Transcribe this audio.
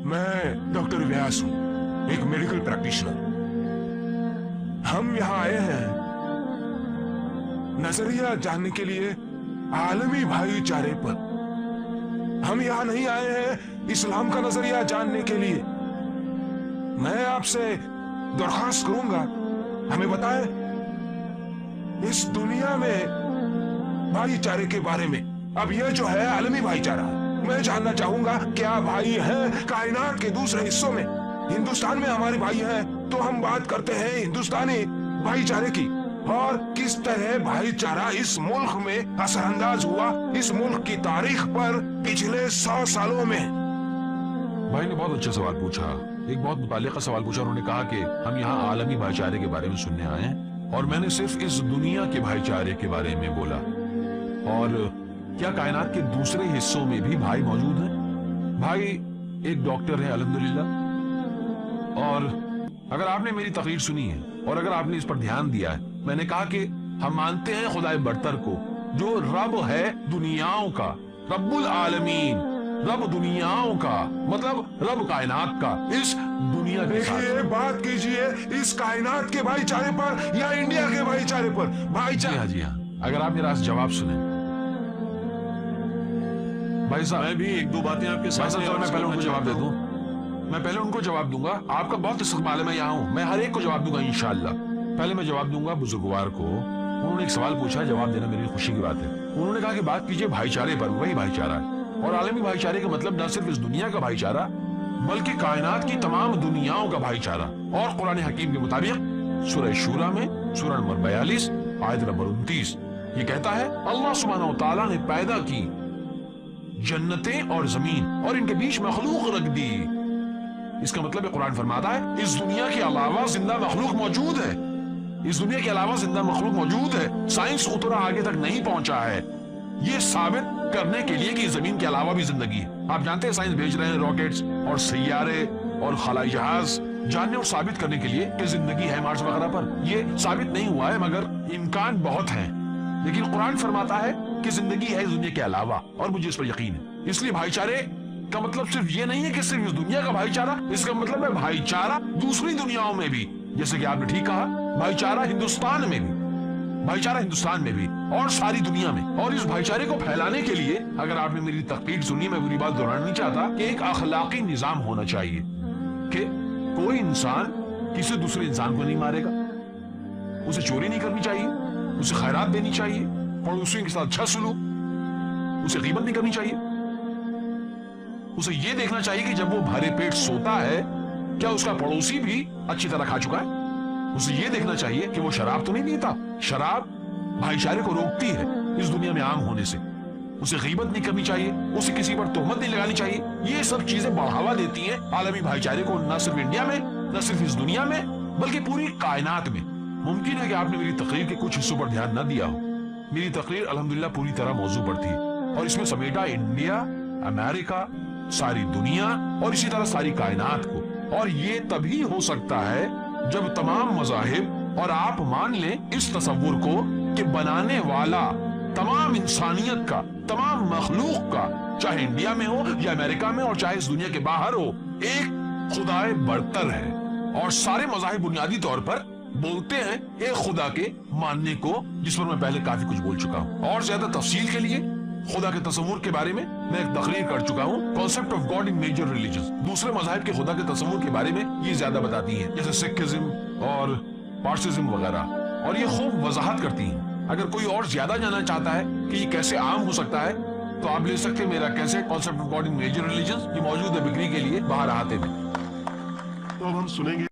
मैं डॉक्टर व्यास हूं, एक मेडिकल प्रैक्टिशनर। हम यहाँ आए हैं नजरिया जानने के लिए आलमी भाईचारे पर। हम यहाँ नहीं आए हैं इस्लाम का नजरिया जानने के लिए। मैं आपसे दरख्वास्त करूंगा, हमें बताएं इस दुनिया में भाईचारे के बारे में। अब ये जो है आलमी भाईचारा, मैं जानना चाहूंगा क्या भाई हैं कायनात के दूसरे हिस्सों में? हिंदुस्तान में हमारे भाई हैं तो हम बात करते हैं हिंदुस्तानी भाईचारे की, और किस तरह भाईचारा इस मुल्क में असरअंदाज हुआ इस मुल्क की तारीख पर पिछले 100 सालों में। भाई ने बहुत अच्छा सवाल पूछा, एक बहुत मुताल्लिका सवाल पूछा। उन्होंने कहा कि हम यहाँ आलमी भाईचारे के बारे में सुनने आए हैं, और मैंने सिर्फ इस दुनिया के भाईचारे के बारे में बोला। और क्या कायनात के दूसरे हिस्सों में भी भाई मौजूद हैं? भाई एक डॉक्टर है अल्हम्दुलिल्लाह, और अगर आपने मेरी तकरीर सुनी है और अगर आपने इस पर ध्यान दिया है, मैंने कहा कि हम मानते हैं खुदाए बरतर को, जो रब है दुनियाओं का, रब्बुल आलमीन, रब दुनियाओं का, मतलब रब कायनात का, इस दुनिया के साथ। देखिए, बात कीजिए इस कायनात के भाईचारे पर या इंडिया के भाईचारे पर? भाईचारा। जी हाँ, अगर आप मेरा जवाब सुने भाई साहब। मैं भी एक दो बातें आपके साथ मैं पहले उनको जवाब दे दूं, मैं पहले उनको जवाब दूंगा। आपका बहुत इस्तकबाल है, मैं यहाँ हूँ, मैं हर एक को जवाब दूंगा इंशाअल्लाह। पहले मैं जवाब दूंगा बुजुर्गवार को। उन्होंने एक सवाल पूछा, जवाब देना मेरी खुशी की बात है। उन्होंने कहा कि बात कीजिए भाईचारे पर, वही भाईचारा है। और आलमी भाईचारे का मतलब न सिर्फ इस दुनिया का भाईचारा, बल्कि कायनात की तमाम दुनियाओं का भाईचारा। और कुरान हकीम के मुताबिक सूरह शूरा में सूरह नंबर 42 आयत नंबर 29 ये कहता है, अल्लाह सुब्हानहू व तआला ने पैदा की जन्नतें और जमीन और इनके बीच मखलूक रख दी। इसका मतलब है, कुरान फरमाता है, इस दुनिया के अलावा जिंदा मखलूक मौजूद है। इस दुनिया के अलावा जिंदा मखलूक मौजूद है। साइंस उतना आगे तक नहीं पहुंचा है ये साबित करने के लिए कि जमीन के अलावा भी जिंदगी है। आप जानते हैं साइंस भेज रहे हैं रॉकेट्स और सैयारे और खलाई जहाज जानने और साबित करने के लिए कि जिंदगी है मार्स वगैरह पर। ये साबित नहीं हुआ है, मगर इम्कान बहुत है। लेकिन कुरान फरमाता है कि जिंदगी है इस दुनिया के अलावा, और मुझे इस पर यकीन है। इसलिए भाईचारे का मतलब सिर्फ ये नहीं है कि सिर्फ इस दुनिया का भाईचारा, इसका मतलब है भाईचारा दूसरी दुनियाओं में भी। जैसे कि आपने ठीक कहा, भाईचारा हिंदुस्तान में भी, भाईचारा हिंदुस्तान में भी और सारी दुनिया में। और इस भाईचारे को फैलाने के लिए, अगर आपने मेरी तकरीर सुनी, मैं पूरी बात दोहराना नहीं चाहता, कि एक अखलाकी निजाम होना चाहिए कि कोई इंसान किसी दूसरे इंसान को नहीं मारेगा, उसे चोरी नहीं करनी चाहिए, उसे खैरात देनी चाहिए, पड़ोसियों के साथ अच्छा सलूक, उसे गीबत नहीं करनी चाहिए। उसे यह देखना चाहिए कि जब वो भरे पेट सोता है क्या उसका पड़ोसी भी अच्छी तरह खा चुका है। उसे यह देखना चाहिए कि वो शराब तो नहीं पीता। शराब भाईचारे को रोकती है इस दुनिया में आम होने से। उसे गीबत नहीं करनी चाहिए, उसे किसी पर तोहमत नहीं लगानी चाहिए। ये सब चीजें बढ़ावा देती हैं आलमी भाईचारे को, न सिर्फ इंडिया में, न सिर्फ इस दुनिया में, बल्कि पूरी कायनात में। मुमकिन है कि आपने मेरी तकरीर के कुछ हिस्सों पर ध्यान न दिया हो। मेरी तकरीर अल्हम्दुलिल्लाह पूरी तरह मौजू पर थी, और इसमें समेटा इंडिया, अमेरिका, सारी दुनिया और इसी तरह सारी कायनात को। और ये तभी हो सकता है जब तमाम मज़ाहिब और आप मान लें इस तसव्वुर को कि बनाने वाला तमाम इंसानियत का, तमाम मखलूक का, चाहे इंडिया में हो या अमेरिका में और चाहे इस दुनिया के बाहर हो, एक खुदाए बरतर है। और सारे मज़ाहिब बुनियादी तौर पर बोलते हैं एक खुदा के मानने को, जिस पर मैं पहले काफी कुछ बोल चुका हूँ। और ज्यादा तफसील के लिए खुदा के तस्वुर के बारे में मैं एक तकरीर कर चुका हूँ, concept of God in major religions. दूसरे मज़ाहिब के खुदा के तस्वुर के बारे में ये ज्यादा बताती हैं, जैसे सिखिज्म और पारसिज्म वगैरह, और ये खूब वजाहत करती हैं। अगर कोई और ज्यादा जानना चाहता है कि ये कैसे आम हो सकता है, तो आप ले सकते हैं मेरा cassette concept of God in major religions. ये मौजूद है बिक्री के लिए बाहर आते में। तो अब हम सुनेंगे